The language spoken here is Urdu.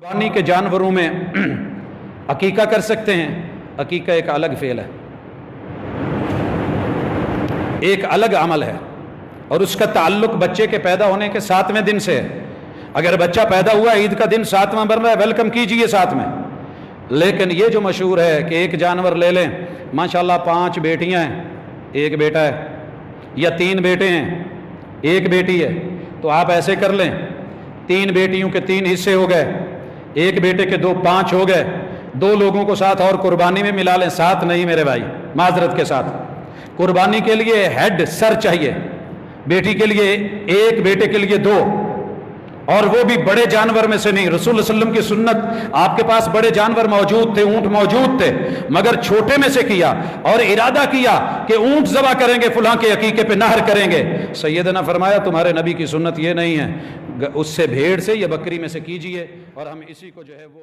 قربانی کے جانوروں میں عقیقہ کر سکتے ہیں. عقیقہ ایک الگ فعل ہے، ایک الگ عمل ہے، اور اس کا تعلق بچے کے پیدا ہونے کے 7ویں دن سے ہے. اگر بچہ پیدا ہوا عید کا دن 7واں بن رہا ہے، ویلکم کیجئے ساتھ میں. لیکن یہ جو مشہور ہے کہ ایک جانور لے لیں، ماشاءاللہ 5 بیٹیاں ہیں، ایک بیٹا ہے، یا 3 بیٹے ہیں، ایک بیٹی ہے، تو آپ ایسے کر لیں 3 بیٹیوں کے 3 حصے ہو گئے، ایک بیٹے کے 2 5 ہو گئے، 2 لوگوں کو ساتھ اور قربانی میں ملا لیں. 7 نہیں میرے بھائی، معذرت کے ساتھ. قربانی کے لیے ہیڈ، سر چاہیے. بیٹی کے لیے 1، بیٹے کے لیے 2، اور وہ بھی بڑے جانور میں سے نہیں. رسول اللہ علیہ وسلم کی سنت، آپ کے پاس بڑے جانور موجود تھے، اونٹ موجود تھے، مگر چھوٹے میں سے کیا اور ارادہ کیا کہ اونٹ ذبح کریں گے، فلاں کے عقیقے پہ نہر کریں گے. سیدنا فرمایا تمہارے نبی کی سنت یہ نہیں ہے، اس سے بھیڑ سے یا بکری میں سے کیجئے، اور ہم اسی کو جو ہے وہ